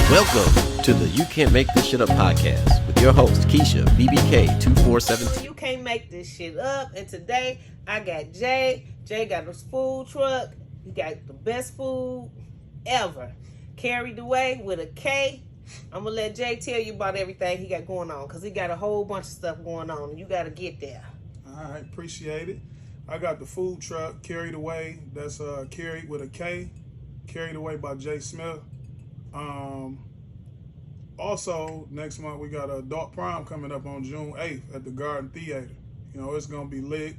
Welcome to the You Can't Make This Shit Up podcast with your host, Keisha, BBK2417. You can't make this shit up. And today, I got Jay. Jay got his food truck. He got the best food ever. Carried away with a K. I'm going to let Jay tell you about everything he got going on, because he got a whole bunch of stuff going on, and you got to get there. All right, appreciate it. I got the food truck, Carried Away. That's Carried with a K. Carried Away by Jay Smith. Also, next month we got adult prom coming up on June 8th at the Garden Theater. You know, it's going to be lit.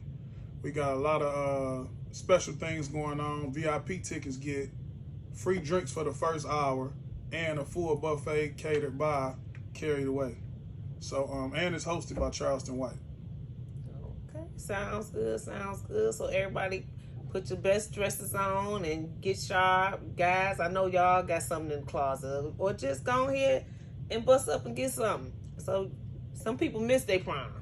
We got a lot of special things going on. VIP tickets get free drinks for the first hour and a full buffet catered by Carried Away. So, and it's hosted by Charleston White. Okay, sounds good. So everybody put your best dresses on and get sharp. Guys, I know y'all got something in the closet. Or just go ahead and bust up and get something. So some people miss their prom.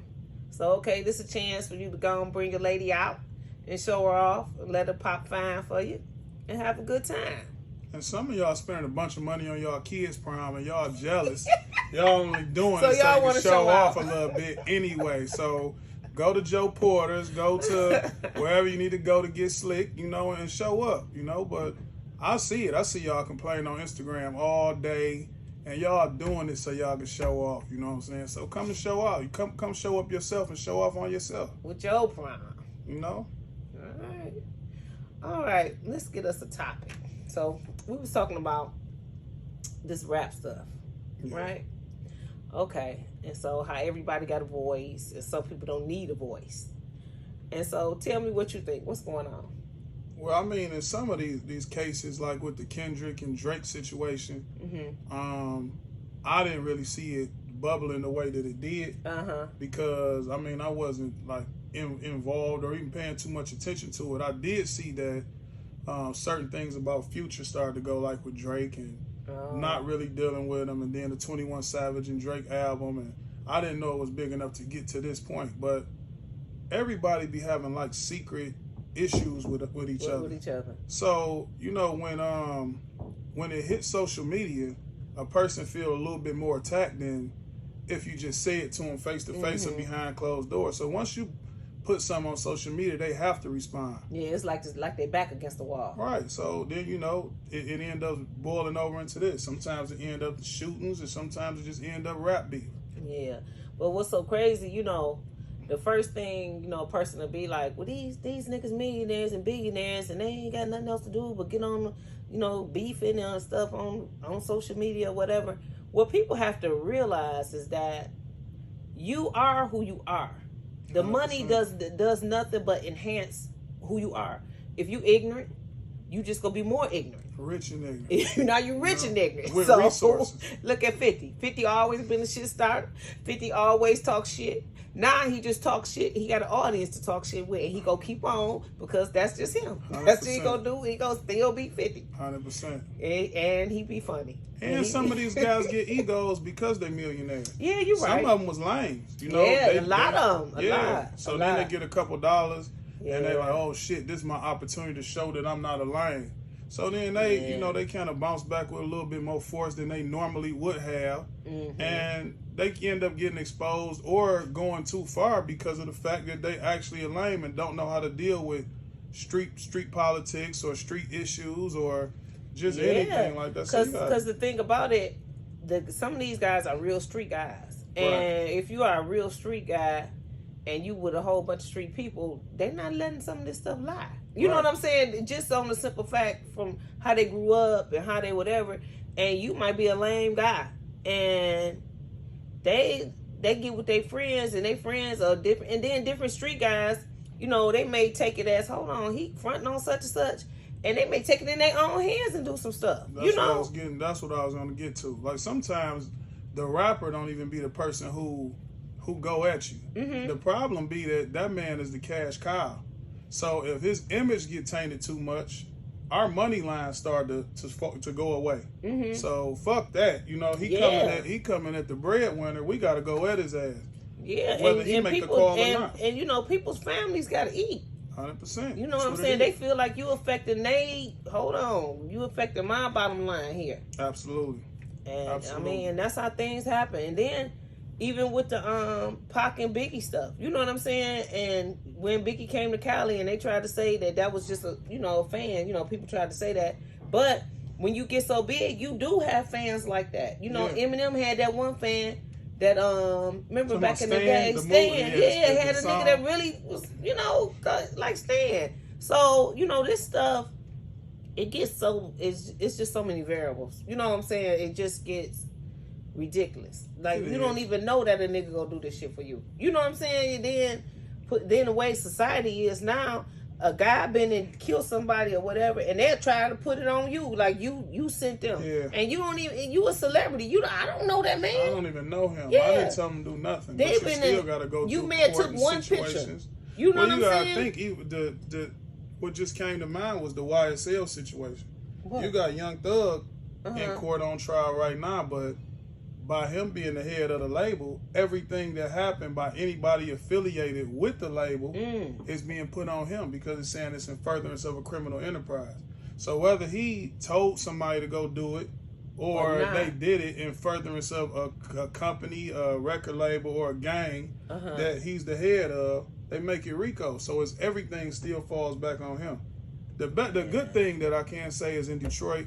So, okay, this is a chance for you to go and bring your lady out and show her off and let her pop fine for you and have a good time. And some of y'all spending a bunch of money on y'all kids' prom and y'all jealous. Y'all only doing So it so y'all you wanna can show show off out. a little bit anyway. So go to Joe Porter's, go to wherever you need to go to get slick, you know, and show up, you know. But I see it. I see y'all complaining on Instagram all day, and y'all doing it so y'all can show off, you know what I'm saying? So come and show out. You come show up yourself and show off on yourself. With your prom. You know? All right, let's get us a topic. So we was talking about this rap stuff, right? Okay, and so how everybody got a voice, and some people don't need a voice. And so tell me what you think. What's going on? Well, I mean, in some of these cases, like with the Kendrick and Drake situation, I didn't really see it bubbling the way that it did because, I mean, I wasn't like involved or even paying too much attention to it. I did see that certain things about Future started to go, like with Drake and not really dealing with him, and then the 21 Savage and Drake album, and I didn't know it was big enough to get to this point. But everybody be having like secret issues with each other. With each other. So, you know, when it hits social media, a person feel a little bit more attacked than if you just say it to them face to face or behind closed doors. So once you put something on social media, they have to respond. Yeah, it's like they're back against the wall. Right. So then, you know, it ends up boiling over into this. Sometimes it end up shootings, and sometimes it just end up rap beef. Yeah. But what's so crazy, you know, the first thing, you know, a person will be like, well, these niggas millionaires and billionaires, and they ain't got nothing else to do but get on, you know, beefing and stuff on social media or whatever. What people have to realize is that you are who you are. The 100%. money does nothing but enhance who you are. If you ignorant, you just gonna be more ignorant. Rich and ignorant. Now you rich and ignorant. With So resources. look at 50. 50 always been a shit starter. 50 always talk shit. Now he just talks shit. He got an audience to talk shit with, and he gonna keep on because that's just him. 100%. That's what he gonna do. He gonna still be 50. 100%. And he be funny. And some of these guys get egos because they're millionaires. Yeah, you're right. Some of them was lame. You know, Yeah, a lot of them. A lot. So then they get a couple dollars, Yeah. and they're like, "Oh shit, this is my opportunity to show that I'm not a lame." So then they, you know, they kind of bounce back with a little bit more force than they normally would have, and they end up getting exposed or going too far because of the fact that they actually are lame and don't know how to deal with street politics or street issues or just anything like that. Because the thing about it, some of these guys are real street guys. And if you are a real street guy and you with a whole bunch of street people, they're not letting some of this stuff lie. You know what I'm saying? Just on the simple fact from how they grew up and how they whatever. And you might be a lame guy. And they get with their friends, and their friends are different. And then different street guys, you know, they may take it as, hold on, he fronting on such and such. And they may take it in their own hands and do some stuff. That's what I was going to get to. Like sometimes the rapper don't even be the person who go at you. The problem be that man is the cash cow. So if his image get tainted too much, our money line start to go away. So fuck that. You know, he coming at the breadwinner. We got to go at his ass. Yeah, whether he make the call or not. And you know, people's families got to eat. 100%. You know what I'm saying? They feel like you affecting you affecting my bottom line here. Absolutely. And Absolutely. I mean, and that's how things happen. And then even with the Pac and Biggie stuff, you know what I'm saying? And when Biggie came to Cali and they tried to say that was just a fan, people tried to say that. But when you get so big, you do have fans like that. Eminem had that one fan that remember back in the day, Stan, had a nigga that really was, like Stan. So, this stuff, it gets so, it's just so many variables. You know what I'm saying? It just gets ridiculous. Like, you don't even know that a nigga gonna do this shit for you. You know what I'm saying? And then the way society is now, a guy been and killed somebody or whatever, and they'll try to put it on you, like you sent them, and you don't even, you a celebrity. I don't know that man. I don't even know him. Yeah. I didn't tell him to do nothing. They but you still gotta go. You through may have court took and one situations. picture. You know what I'm saying? I think even what just came to mind was the YSL situation. What? You got Young Thug in court on trial right now, but by him being the head of the label, everything that happened by anybody affiliated with the label is being put on him because it's saying it's in furtherance of a criminal enterprise. So whether he told somebody to go do it or they did it in furtherance of a company, a record label, or a gang that he's the head of, they make it RICO. So everything still falls back on him. The good thing that I can say is in Detroit,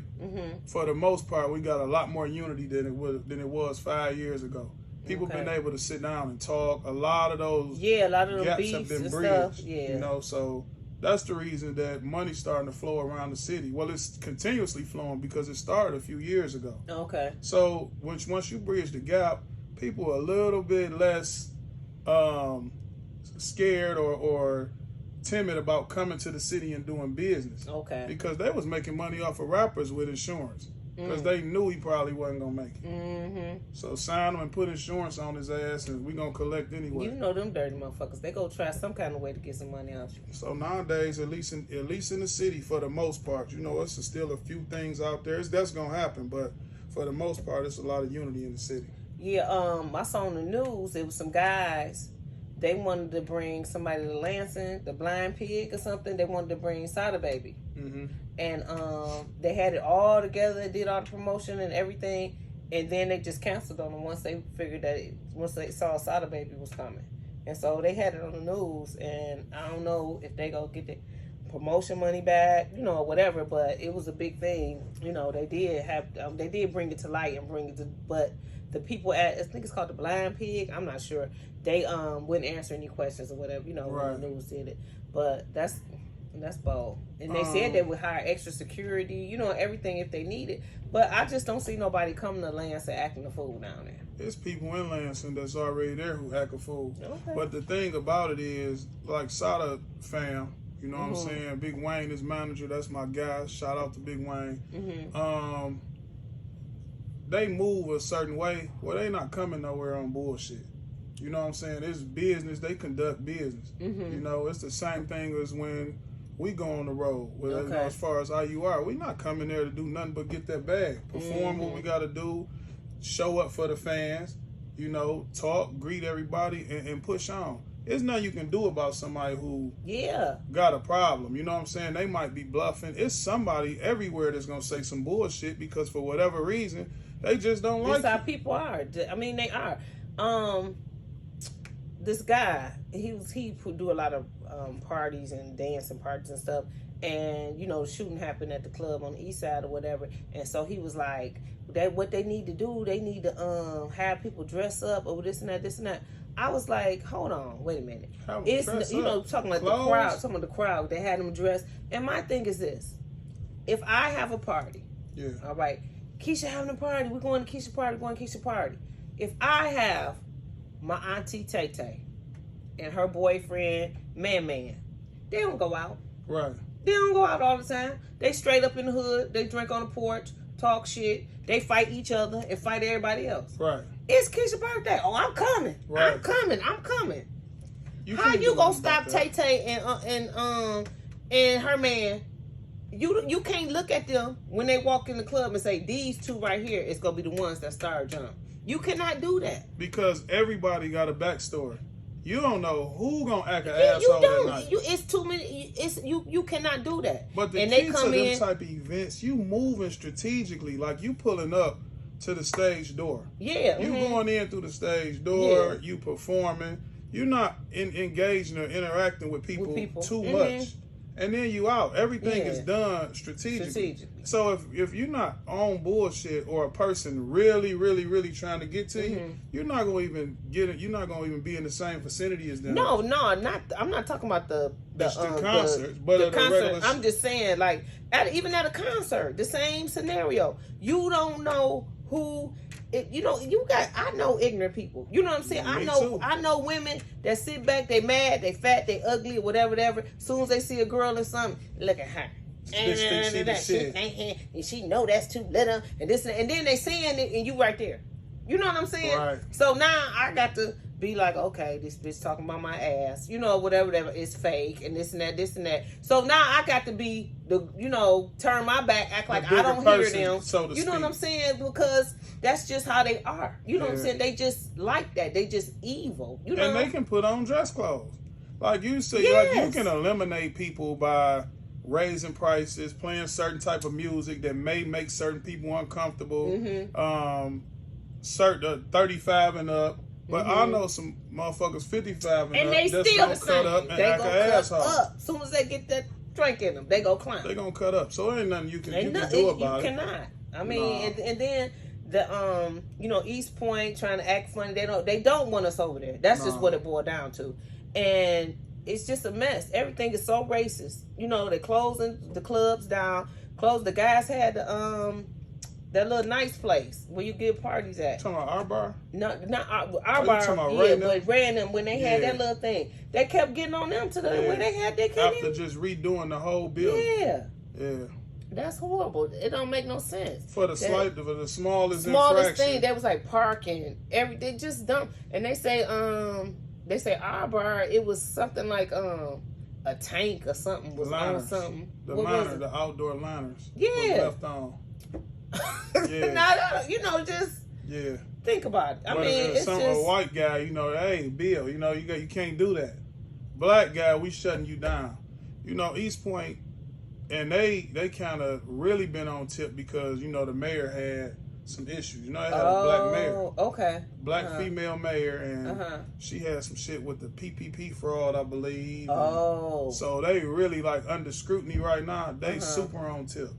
for the most part, we got a lot more unity than it was 5 years ago. People been able to sit down and talk. A lot of those gaps have been bridged. So that's the reason that money's starting to flow around the city. Well, it's continuously flowing because it started a few years ago. Okay. So once you bridge the gap, people are a little bit less scared or timid about coming to the city and doing business. Okay. Because they was making money off of rappers with insurance. Because they knew he probably wasn't going to make it. So sign him and put insurance on his ass and we going to collect anyway. You know them dirty motherfuckers. They go try some kind of way to get some money out you. So nowadays, at least in the city, for the most part, it's still a few things out there. That's going to happen. But for the most part, it's a lot of unity in the city. Yeah, I saw on the news, it was some guys. They wanted to bring somebody to Lansing, the Blind Pig or something. They wanted to bring Sada Baby. And they had it all together, did all the promotion and everything. And then they just canceled on them once they figured once they saw Sada Baby was coming. And so they had it on the news. And I don't know if they go get the promotion money back, or whatever. But it was a big thing. They did bring it to light and bring it to, but the people I think it's called the Blind Pig. I'm not sure. They wouldn't answer any questions or whatever, when the news did it. But that's bold. And they said they would hire extra security, everything if they need it. But I just don't see nobody coming to Lansing acting a fool down there. There's people in Lansing that's already there who act a fool. Okay. But the thing about it is, like Sada fam, you know what I'm saying? Big Wayne is manager. That's my guy. Shout out to Big Wayne. They move a certain way. Well, they not coming nowhere on bullshit. You know what I'm saying? It's business. They conduct business. It's the same thing as when we go on the road. As far as IUR, we not coming there to do nothing but get that bag. Perform what we got to do. Show up for the fans. Talk, greet everybody, and push on. There's nothing you can do about somebody who got a problem. You know what I'm saying? They might be bluffing. It's somebody everywhere that's going to say some bullshit because for whatever reason, they just don't like it. That's how people are. I mean, they are. This guy, he do a lot of parties and dancing parties and stuff, and shooting happened at the club on the east side or whatever, and so he was like, what they need to do, they need to have people dress up or this and that. I was like, hold on, wait a minute. It's talking about the crowd, they had them dressed, and my thing is this: if I have a party, all right, Keisha having a party, we're going to Keisha party. If I have my auntie Tay Tay and her boyfriend Man, they don't go out. Right. They don't go out all the time. They straight up in the hood. They drink on the porch, talk shit. They fight each other and fight everybody else. Right. It's Keisha's birthday. Oh, I'm coming. Right. I'm coming. How you gonna stop Tay Tay and her man? You can't look at them when they walk in the club and say, these two right here is gonna be the ones that start jump. You cannot do that. Because everybody got a backstory. You don't know who gonna act an asshole that night. It's too many. You cannot do that. But the key to them type of events, you moving strategically. Like you pulling up to the stage door. Yeah. You going in through the stage door, you performing. You're not engaging or interacting with people too much. And then you out. Everything is done strategically. So if you're not on bullshit or a person really, really, really trying to get to you, you're not gonna even get it. You're not gonna even be in the same vicinity as them. No, not. I'm not talking about the concerts, but the concert. I'm just saying, like, even at a concert, the same scenario. You don't know who. I know ignorant people. You know what I'm saying? I know women that sit back, they mad, they fat, they ugly, whatever. As soon as they see a girl or something, look at her. And she know that's too little, and this and then they saying it, and you right there. You know what I'm saying? Right. So now I got to be like, okay, this bitch talking about my ass, whatever, it's fake, and this and that. So now I got to be turn my back, act like I don't hear them. So to speak. What I'm saying? Because that's just how they are. You know what I'm saying? They just like that. They just evil. And they can put on dress clothes. Like you say, like you can eliminate people by raising prices, playing certain type of music that may make certain people uncomfortable. Certain 35 and up. But I know some motherfuckers 55 and up they that's still gonna the cut same. up and they act gonna an cut asshole. up. As soon as they get that drink in them, they go climb. They gonna cut up. So there ain't nothing you can do about it. You cannot. I mean, and then the East Point trying to act funny. They don't want us over there. That's just what it boiled down to, and it's just a mess. Everything is so racist. They closing the clubs down. The guys had that little nice place where you get parties at. Talking about our bar? No, not our bar. But random when they had that little thing, they kept getting on them to the when they had that. After just redoing the whole building. Yeah. That's horrible. It don't make no sense. For the smallest thing, that was like parking, everything just dumb. And they say our bar, it was something like a tank or something was on something. The outdoor liners. Yeah. Left on. Just think about it. I mean, it's just a white guy. Hey, Bill. You can't do that. Black guy, we shutting you down. East Point, and they kind of really been on tip because the mayor had some issues. They had a black mayor. Okay. Black female mayor, and she had some shit with the PPP fraud, I believe. So they really under scrutiny right now. They super on tip.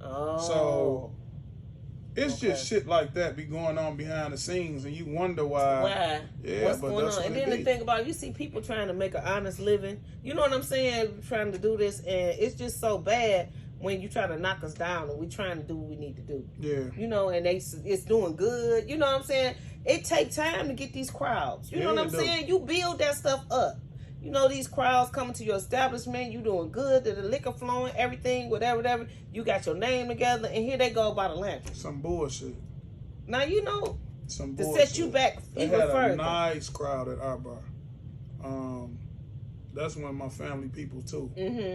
So it's just shit like that be going on behind the scenes, and you wonder why. Yeah, what's going on? And then the thing about it, you see people trying to make an honest living. You know what I'm saying? Trying to do this, and it's just so bad when you try to knock us down, and we trying to do what we need to do. Yeah. And it's doing good. You know what I'm saying? It takes time to get these crowds. You know what I'm saying? You build that stuff up. These crowds coming to your establishment, you doing good, the liquor flowing, everything, whatever. You got your name together, and here they go about a lantern. Some bullshit. Now, some to bullshit. set you back they even had further. A nice crowd at our bar. That's one of my family people, too.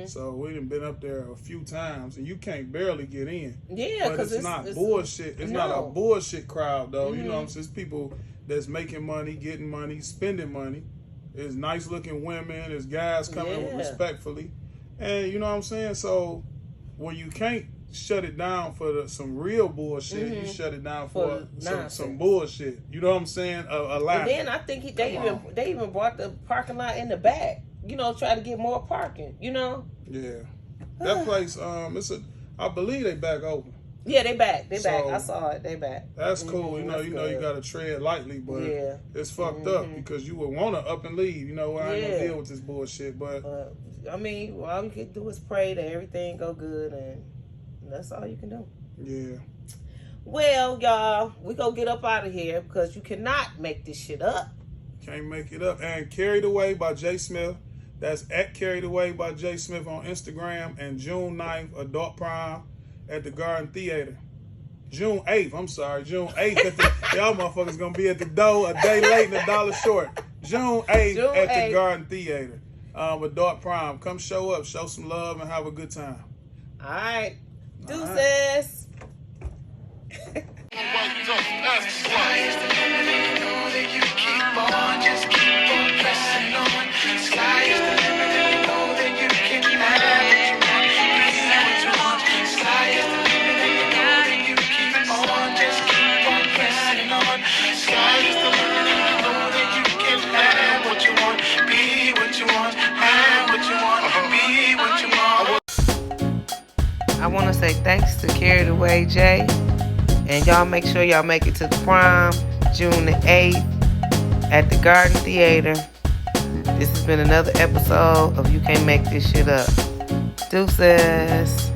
So we done been up there a few times, and you can't barely get in. Yeah, because it's not bullshit. It's not a bullshit crowd, though. You know what I'm saying? It's people that's making money, getting money, spending money. There's nice looking women. There's guys coming respectfully. And you know what I'm saying? So when you can't shut it down for some real bullshit, you shut it down for some bullshit. You know what I'm saying? A lot. And then I think they even brought the parking lot in the back. Try to get more parking. Yeah. That place, I believe they back open. Yeah, they back. I saw it. They back. That's cool. You gotta tread lightly, but it's fucked up because you would want to up and leave. I ain't gonna deal with this bullshit. But I mean, all you can do is pray that everything go good, and that's all you can do. Yeah. Well, y'all, we gonna get up out of here because you cannot make this shit up. Can't make it up. And Carried Away by Jay Smith. That's at Carried Away by Jay Smith on Instagram. And June 9th, Adult Prom at the Garden Theater. June 8th, y'all motherfuckers gonna be at the door a day late and $1 short. June 8th at the Garden Theater. Adult Prom. Come show up, show some love, and have a good time. All right. Deuces. Sky is the limit, and you know that you keep on, just keep on. say thanks to Carried Away Jay. And y'all make sure y'all make it to the prom, June the 8th at the Garden Theater. This has been another episode of You Can't Make This Shit Up. Deuces.